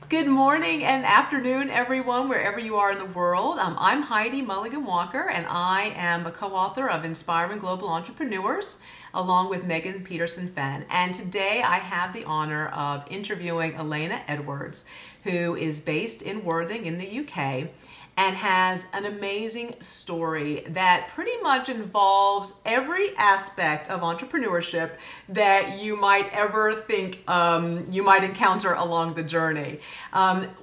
Good morning and afternoon, everyone, wherever you are in the world. I'm Heidi Mulligan Walker, and I am a co-author of Inspiring Global Entrepreneurs, along with Megan Peterson Fenn. And today I have the honor of interviewing Elena Edwards, who is based in Worthing in the UK and has an amazing story that pretty much involves every aspect of entrepreneurship that you might ever think you might encounter along the journey.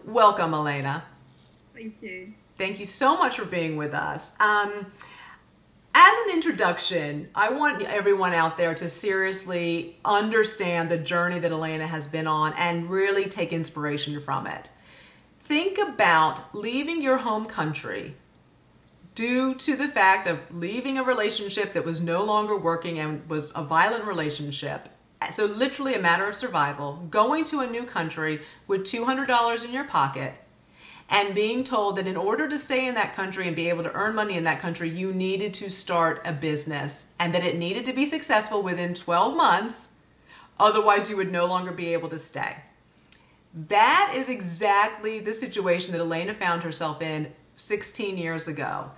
Welcome, Elena. Thank you. Thank you so much for being with us. As an introduction, I want everyone out there to seriously understand the journey that Elena has been on and really take inspiration from it. Think about leaving your home country due to the fact of leaving a relationship that was no longer working and was a violent relationship. So literally a matter of survival, going to a new country with $200 in your pocket and being told that in order to stay in that country and be able to earn money in that country, you needed to start a business and that it needed to be successful within 12 months. Otherwise, you would no longer be able to stay. That is exactly the situation that Elena found herself in 16 years ago.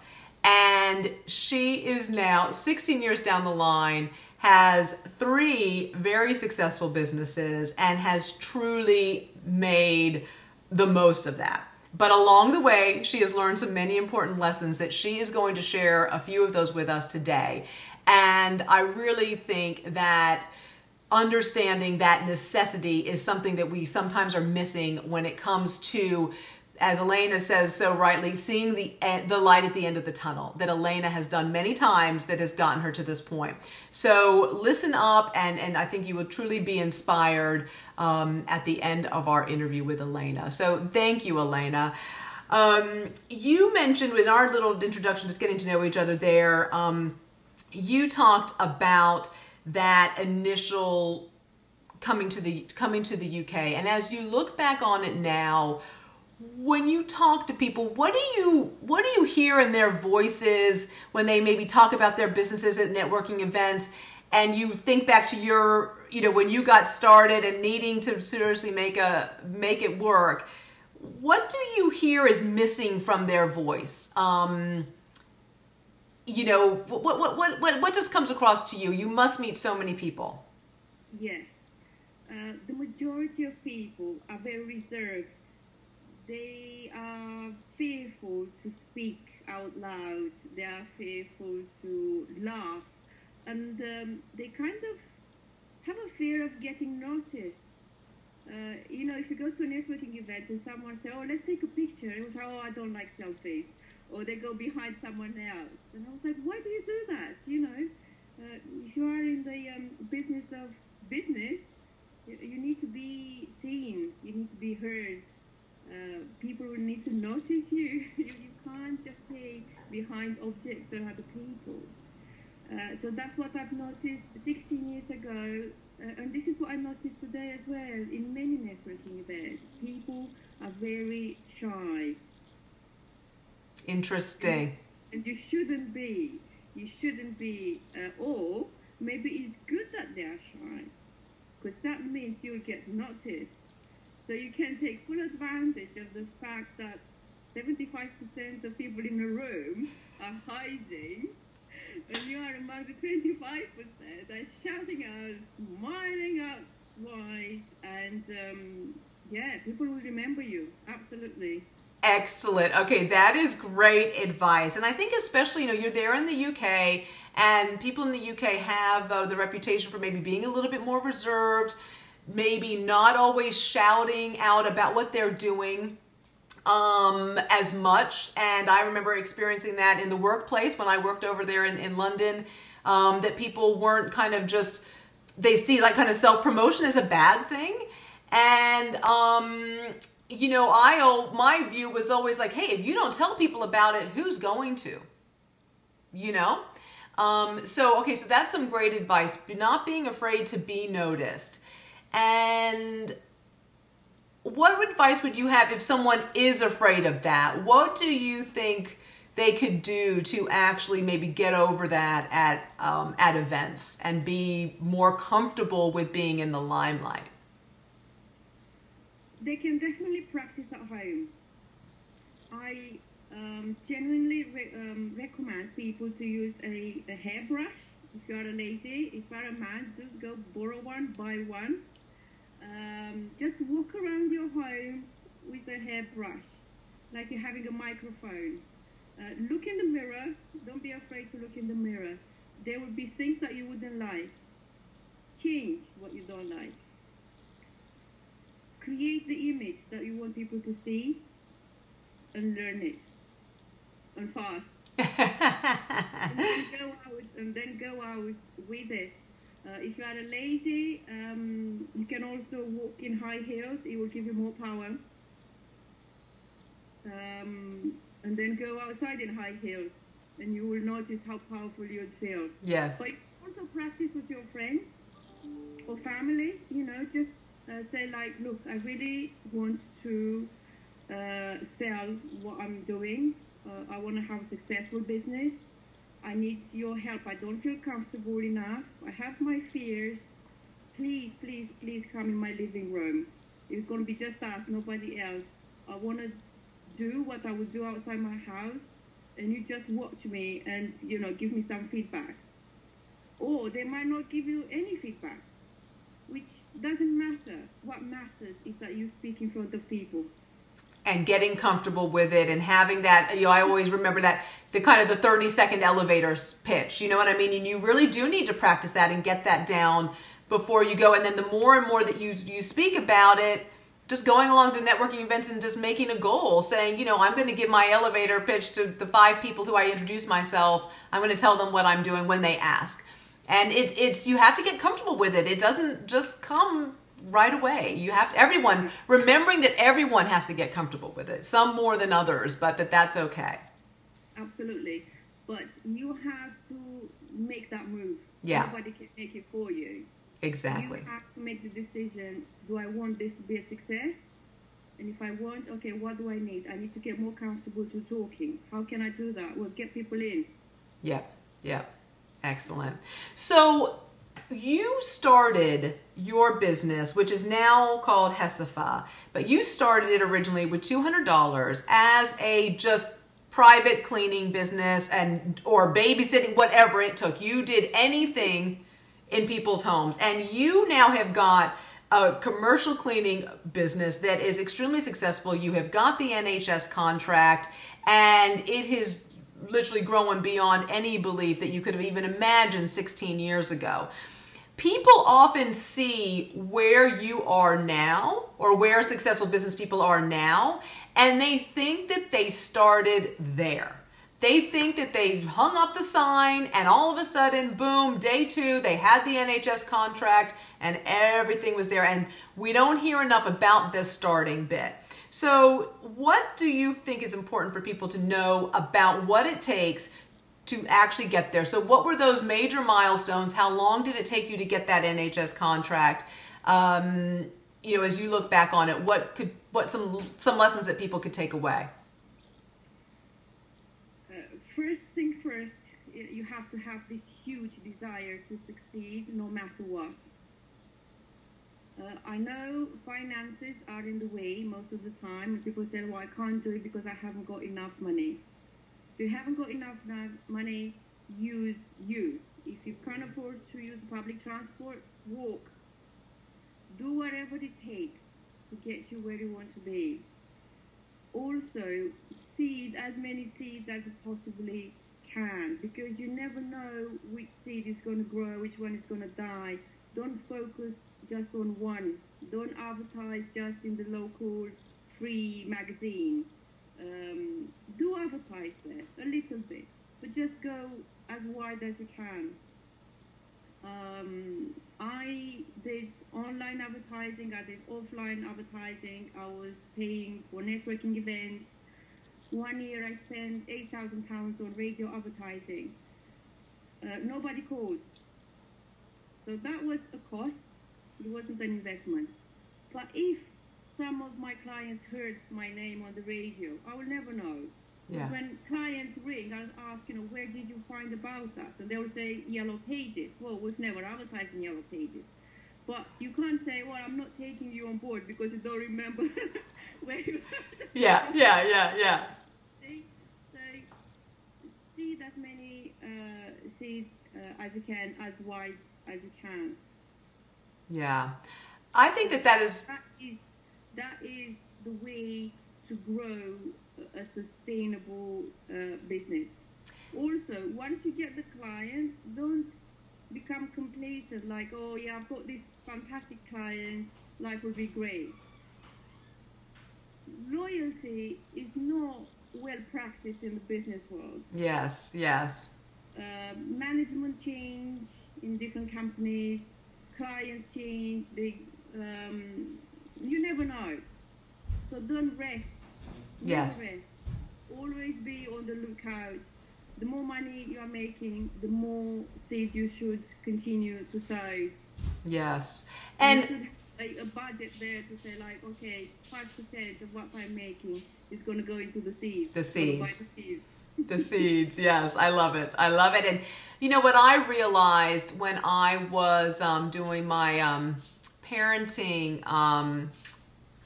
And she is now 16 years down the line, has 3 very successful businesses and has truly made the most of that. But along the way, she has learned some many important lessons that she is going to share a few of those with us today. And I really think that understanding that necessity is something that we sometimes are missing when it comes to, as Elena says so rightly, seeing the light at the end of the tunnel that Elena has done many times that has gotten her to this point. So listen up, and I think you will truly be inspired at the end of our interview with Elena. So thank you, Elena. You mentioned in our little introduction, just getting to know each other there, you talked about that initial coming to the UK, and as you look back on it now, when you talk to people, what do you hear in their voices when they maybe talk about their businesses at networking events, and you think back to your, when you got started and needing to seriously make it work? What do you hear is missing from their voice? What just comes across to you? You must meet so many people. Yes. The majority of people are very reserved. They are fearful to speak out loud. They are fearful to laugh. And they kind of have a fear of getting noticed. If you go to a networking event and someone says, "Oh, let's take a picture," it was like, "Oh, I don't like selfies." Or they go behind someone else. And I was like, why do you do that? If you are in the business of business, you need to be seen. You need to be heard. People will need to notice you. You can't just stay behind objects or other people. So that's what I've noticed 16 years ago. And this is what I noticed today as well in many networking events. People are very shy. Interesting. And you shouldn't be. You shouldn't be. Or maybe it's good that they are shy, because that means you'll get noticed. So you can take full advantage of the fact that 75% of people in a room are hiding, and you are among the 25% and shouting out, smiling out wide, and people will remember you. Absolutely. Excellent. Okay, that is great advice. And I think especially, you're there in the UK, and people in the UK have the reputation for maybe being a little bit more reserved, maybe not always shouting out about what they're doing as much. And I remember experiencing that in the workplace when I worked over there in London, that people weren't kind of just, they see like kind of self-promotion as a bad thing. And my view was always like, hey, if you don't tell people about it, who's going to? So that's some great advice. Not being afraid to be noticed. And what advice would you have if someone is afraid of that? What do you think they could do to actually maybe get over that at events and be more comfortable with being in the limelight? they can definitely practice at home. I genuinely recommend people to use a hairbrush. If you are a lady, if you are a man, just go borrow one, buy one. Just walk around your home with a hairbrush, like you're having a microphone. Look in the mirror. Don't be afraid to look in the mirror. There will be things that you wouldn't like. Change what you don't like. Create the image that you want people to see and learn it. And fast. and then go out with it. If you are a lady, you can also walk in high heels. It will give you more power. And then go outside in high heels, and you will notice how powerful you'll feel. Yes. But also practice with your friends or family. You know, just say like, look, I really want to sell what I'm doing. I want to have a successful business. I need your help. I don't feel comfortable enough. I have my fears. Please, please, please come in my living room. It's going to be just us, nobody else. I want to do what I would do outside my house, and you just watch me and, you know, give me some feedback. Or they might not give you any feedback, which doesn't matter. What matters is that you speak in front of people. And getting comfortable with it and having that, you know, I always remember that, the kind of the 30-second elevator pitch, you know what I mean? And you really do need to practice that and get that down before you go. And then the more and more that you speak about it, just going along to networking events and just making a goal, saying, you know, I'm going to give my elevator pitch to the 5 people who I introduce myself. I'm going to tell them what I'm doing when they ask. And it's you have to get comfortable with it. It doesn't just come right away. You have to, everyone, remembering that everyone has to get comfortable with it, some more than others, but that's okay. Absolutely. But you have to make that move. Yeah. Nobody can make it for you. Exactly. You have to make the decision, do I want this to be a success? And if I want, okay, what do I need? I need to get more comfortable to talking. How can I do that? Well, get people in. Yep. Yep. Excellent. So you started your business, which is now called Hesefa, but you started it originally with $200 as a just private cleaning business and or babysitting, whatever it took. You did anything in people's homes, and you now have got a commercial cleaning business that is extremely successful. You have got the NHS contract, and it has literally grown beyond any belief that you could have even imagined 16 years ago. People often see where you are now or where successful business people are now, and they think that they started there. They think that they hung up the sign and all of a sudden, boom, day 2, they had the NHS contract and everything was there. And we don't hear enough about this starting bit. So what do you think is important for people to know about what it takes to actually get there? So what were those major milestones? How long did it take you to get that NHS contract? You know, as you look back on it, what some lessons that people could take away? First thing first, you have to have this huge desire to succeed no matter what. I know finances are in the way most of the time. People say, well, I can't do it because I haven't got enough money. If you haven't got enough money, use you. If you can't afford to use public transport, walk. Do whatever it takes to get you where you want to be. Also, seed as many seeds as you possibly can, because you never know which seed is going to grow, which one is going to die. Don't focus just on one. Don't advertise just in the local free magazine. Do advertise there a little bit, but just go as wide as you can. I did online advertising, I did offline advertising, I was paying for networking events. One year I spent £8,000 on radio advertising. Nobody called. So that was a cost, it wasn't an investment. But if some of my clients heard my name on the radio, I will never know. Yeah. When clients ring, I'll ask, where did you find about us? And they will say, Yellow Pages. Well, we've never advertised in Yellow Pages. But you can't say, well, I'm not taking you on board because you don't remember where you Yeah. see? So seed as many seeds as you can, as wide as you can. Yeah. I think that is the way to grow a sustainable business. Also, once you get the clients, don't become complacent, like, oh yeah, I've got this fantastic client, life will be great. Loyalty is not well practiced in the business world. Yes. Management change in different companies, clients change, you never know. So don't rest. Yes. Never rest. Always be on the lookout. The more money you are making, the more seeds you should continue to sow. Yes. And And you should have a budget there to say, like, okay, 5% of what I'm making is going to go into the seeds. The seeds. The seeds, yes, I love it. And you know what I realized when I was doing my parenting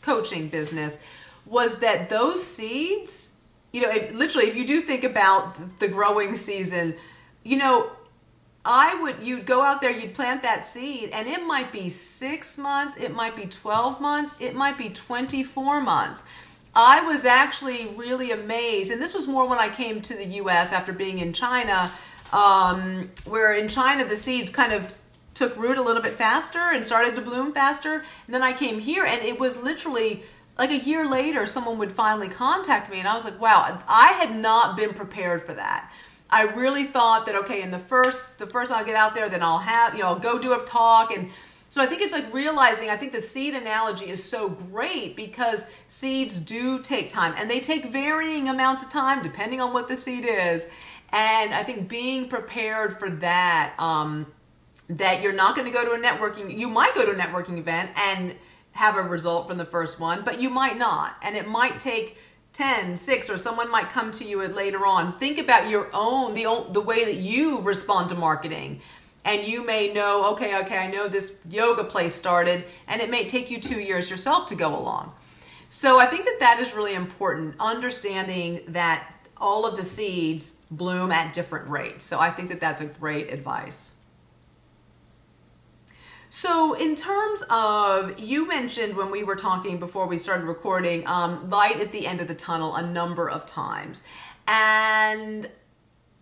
coaching business was that those seeds, you know, literally, if you do think about the growing season, you know, you'd go out there, you'd plant that seed, and it might be 6 months, it might be 12 months, it might be 24 months. I was actually really amazed, and this was more when I came to the U.S. after being in China, where in China the seeds kind of took root a little bit faster and started to bloom faster. And then I came here, and it was literally like a year later, someone would finally contact me, and I was like, wow, I had not been prepared for that. I really thought that, okay, in the first I'll get out there, then I'll go do a talk. And so I think it's like realizing, I think the seed analogy is so great because seeds do take time, and they take varying amounts of time depending on what the seed is. And I think being prepared for that, that you're not going to go to you might go to a networking event and have a result from the first one, but you might not. And it might take 10, 6, or someone might come to you later on. Think about your own, the way that you respond to marketing. And you may know, okay, I know this yoga place started, and it may take you 2 years yourself to go along. So I think that is really important, understanding that all of the seeds bloom at different rates. So I think that that's a great advice. So in terms of, you mentioned when we were talking before we started recording, light at the end of the tunnel a number of times. And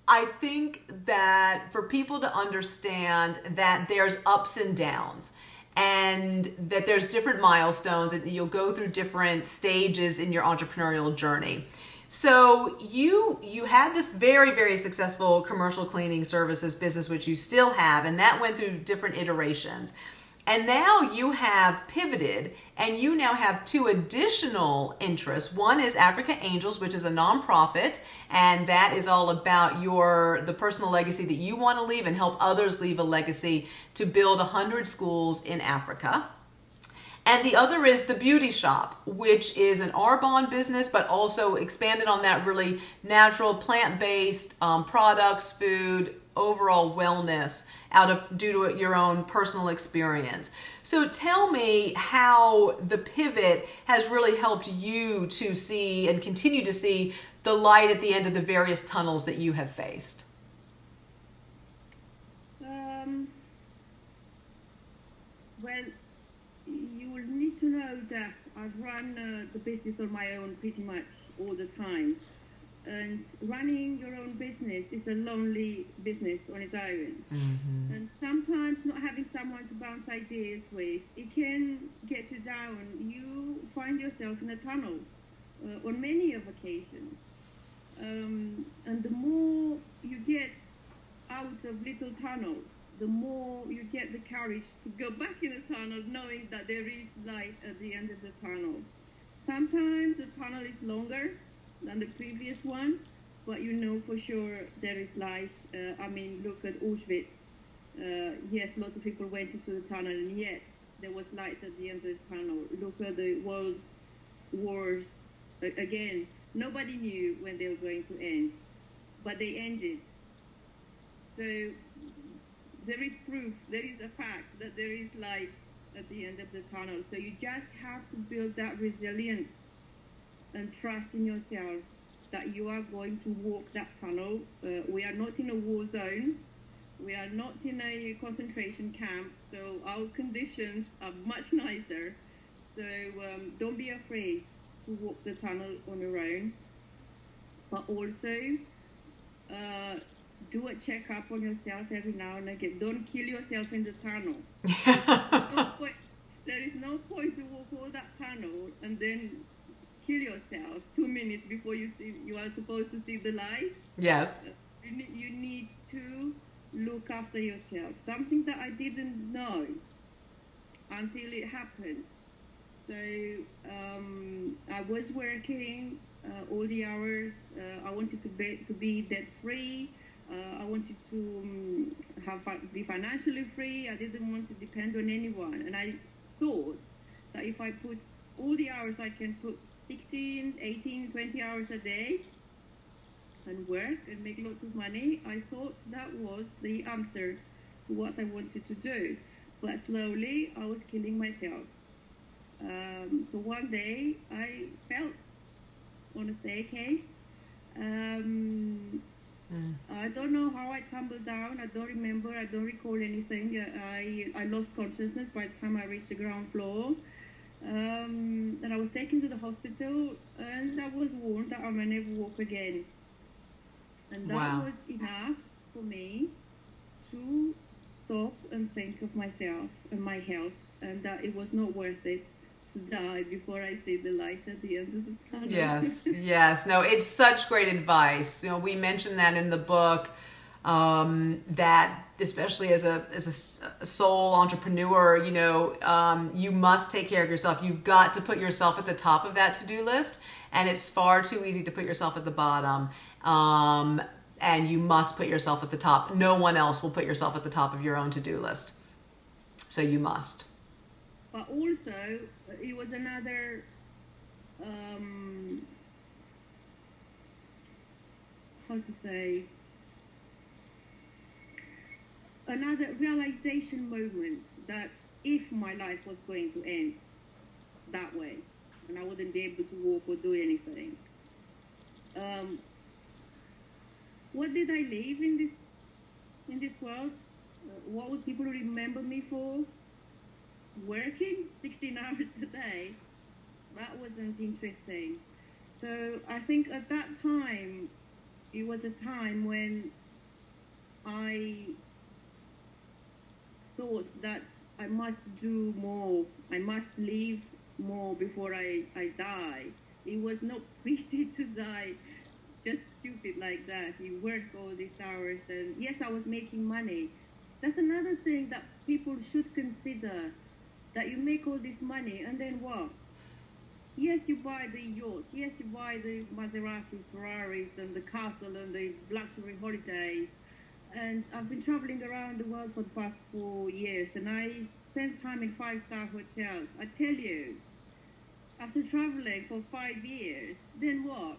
I think that for people to understand that there's ups and downs, and that there's different milestones, and you'll go through different stages in your entrepreneurial journey. So you had this very, very successful commercial cleaning services business, which you still have, and that went through different iterations. And now you have pivoted, and you now have 2 additional interests. One is Africa Angels, which is a nonprofit, and that is all about the personal legacy that you want to leave and help others leave a legacy to build 100 schools in Africa. And the other is the Beauty Shop, which is an Arbonne business, but also expanded on that, really natural, plant-based products, food, overall wellness due to your own personal experience. So tell me how the pivot has really helped you to see and continue to see the light at the end of the various tunnels that you have faced. Well, you will need to know that I've run the business on my own pretty much all the time. And running your own business is a lonely business on its own. Mm-hmm. And sometimes not having someone to bounce ideas with, it can get you down. You find yourself in a tunnel on many of occasions. And the more you get out of little tunnels, the more you get the courage to go back in the tunnel, knowing that there is light at the end of the tunnel. Sometimes the tunnel is longer than the previous one, but you know for sure there is light. Look at Auschwitz. Yes, lots of people went into the tunnel, and yet there was light at the end of the tunnel. Look at the world wars. Again, nobody knew when they were going to end, but they ended. So there is proof, there is a fact that there is light at the end of the tunnel. So you just have to build that resilience and trust in yourself that you are going to walk that tunnel. We are not in a war zone. We are not in a concentration camp. So our conditions are much nicer. So don't be afraid to walk the tunnel on your own. But also do a checkup on yourself every now and again. Don't kill yourself in the tunnel. There is no point to walk all that tunnel and then kill yourself 2 minutes before you are supposed to see the light. Yes. You need to look after yourself. Something that I didn't know until it happened. So I was working all the hours. I wanted to be debt free. I wanted to be financially free. I didn't want to depend on anyone. And I thought that if I put all the hours I can put, 16, 18, 20 hours a day, and work and make lots of money, I thought that was the answer to what I wanted to do. But slowly I was killing myself. So one day I fell on a staircase. I don't know how I tumbled down. I don't remember. I don't recall anything. I lost consciousness by the time I reached the ground floor. And I was taken to the hospital, and I was warned that I may never walk again. And that was enough for me to stop and think of myself and my health, and that it was not worth it to die before I see the light at the end of the tunnel. Yes, yes. No, it's such great advice. You know, we mentioned that in the book, that especially as a sole entrepreneur, you know, you must take care of yourself. You've got to put yourself at the top of that to-do list, and it's far too easy to put yourself at the bottom. And you must put yourself at the top. No one else will put yourself at the top of your own to-do list. So you must. But also, it was another, another realization moment that if my life was going to end that way, and I wouldn't be able to walk or do anything, what did I leave in this world? What would people remember me for? Working 16 hours a day? That wasn't interesting. So I think at that time, it was a time when I thought that I must do more. I must live more before I die. It was not pretty to die just stupid like that. You work all these hours, and yes, I was making money. That's another thing that people should consider, that you make all this money and then what? Yes, you buy the yachts, yes, you buy the Maseratis, Ferraris, and the castle and the luxury holidays. And I've been traveling around the world for the past 4 years, and I spent time in 5-star hotels. I tell you, after traveling for 5 years, then what?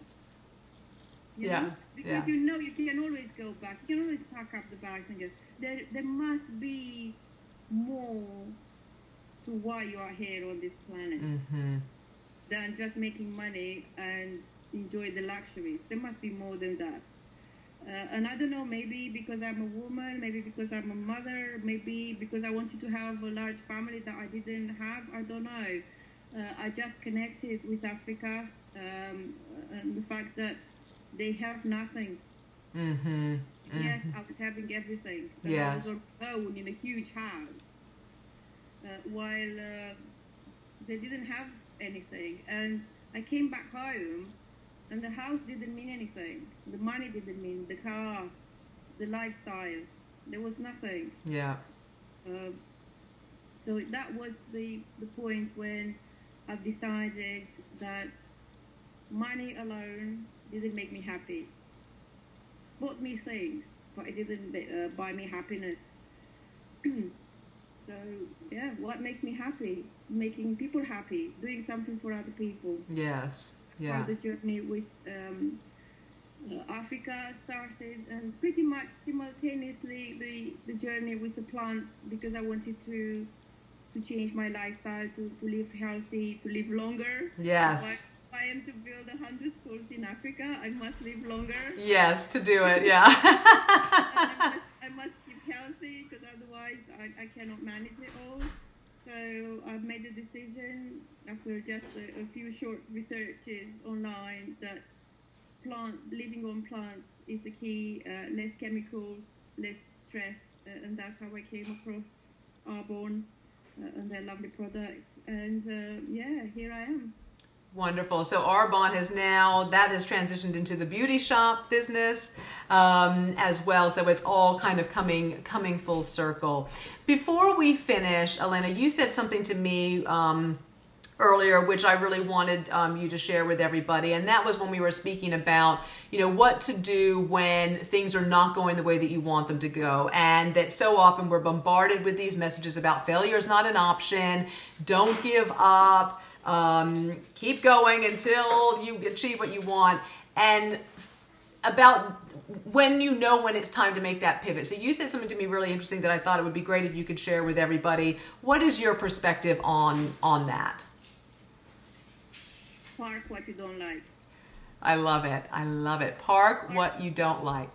You know? Because you know you can always go back. You can always pack up the bags and go. There must be more to why you are here on this planet than just making money and enjoy the luxuries. There must be more than that. And I don't know, maybe because I'm a woman, maybe because I'm a mother, maybe because I wanted to have a large family that I didn't have, I don't know. I just connected with Africa, and the fact that they have nothing. Yes, I was having everything. I was alone in a huge house, while they didn't have anything. And I came back home, and the house didn't mean anything. The money didn't mean, the car, the lifestyle. There was nothing. Yeah. So that was the point when I've decided that money alone didn't make me happy. Bought me things, but it didn't buy me happiness. So, yeah, what makes me happy? Making people happy, doing something for other people. Yes, yeah. The journey with Africa started, and pretty much simultaneously the journey with the plants, because I wanted to to change my lifestyle, to live healthy, to live longer. Yes. If I am to build 100 schools in Africa, I must live longer. Yes, to do it, yeah. I must keep healthy, because otherwise I cannot manage it all. So I've made a decision after just a few short researches online that living on plants is the key. Less chemicals, less stress, and that's how I came across Arbonne and their lovely products. And yeah, here I am. Wonderful. So Arbonne has transitioned into the beauty shop business as well. So it's all kind of coming full circle. Before we finish, Elena, you said something to me earlier, which I really wanted you to share with everybody. And that was when we were speaking about, what to do when things are not going the way that you want them to go. And that so often we're bombarded with these messages about failure is not an option. Don't give up. Keep going until you achieve what you want, and about when it's time to make that pivot. So you said something to me really interesting that I thought it would be great if you could share with everybody. What is your perspective on that? Park what you don't like. I love it. I love it. Park what you don't like.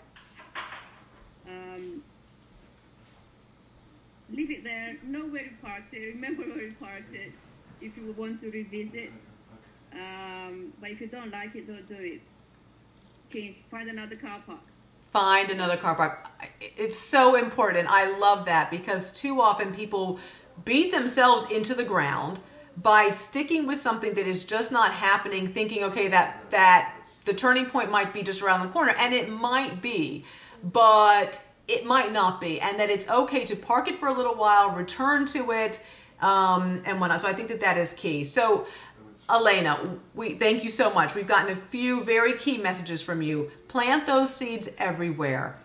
Leave it there. Know where you parked it. Remember where you parked it. If you want to revisit, but if you don't like it, don't do it. Find another car park. Find another car park. It's so important. I love that, because too often people beat themselves into the ground by sticking with something that is just not happening, thinking, okay, that the turning point might be just around the corner, and it might be, but it might not be, and that it's okay to park it for a little while, return to it, and whatnot. So I think that is key. So Elena, we thank you so much. We've gotten a few very key messages from you. Plant those seeds everywhere.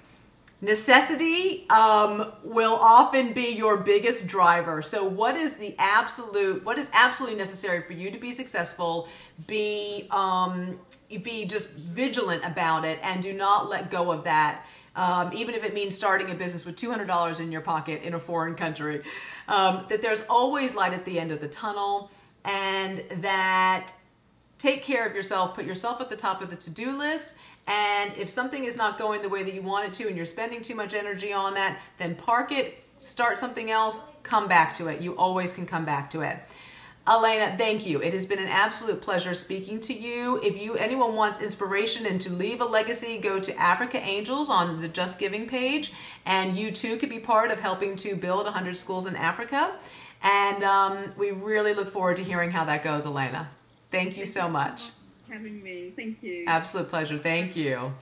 Necessity will often be your biggest driver. So what is absolutely necessary for you to be successful? Be just vigilant about it, and do not let go of that. Even if it means starting a business with $200 in your pocket in a foreign country, that there's always light at the end of the tunnel, and that take care of yourself, put yourself at the top of the to-do list, and if something is not going the way that you want it to and you're spending too much energy on that, then park it, start something else, come back to it. You always can come back to it. Elena, thank you. It has been an absolute pleasure speaking to you. If anyone wants inspiration and to leave a legacy, go to Africa Angels on the Just Giving page, and you too could be part of helping to build 100 schools in Africa. And we really look forward to hearing how that goes, Elena. Thank you so much. Having me. Thank you. Absolute pleasure. Thank you.